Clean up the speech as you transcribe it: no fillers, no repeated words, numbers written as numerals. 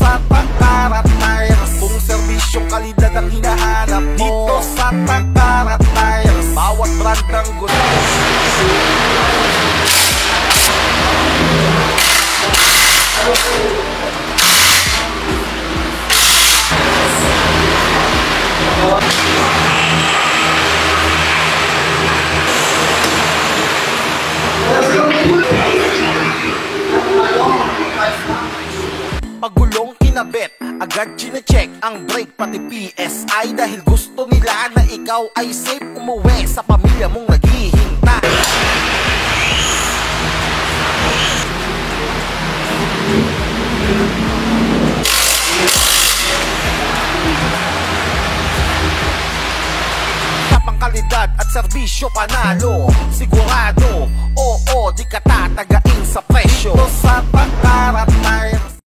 sa Takarat Tires, kung serbisyong kalidad ang hinahanap mo, dito sa Takarat Tires, bawat brand ng gusto. Pagulong kinabit, agad chine-check ang brake pati PSI, dahil gusto nila na ikaw ay safe umuwi sa pamilya mong naghihintay. Tapang kalidad at serbisyo panalo, sigurado, oo, di ka tatagain sa presyo. Dito sa Takarat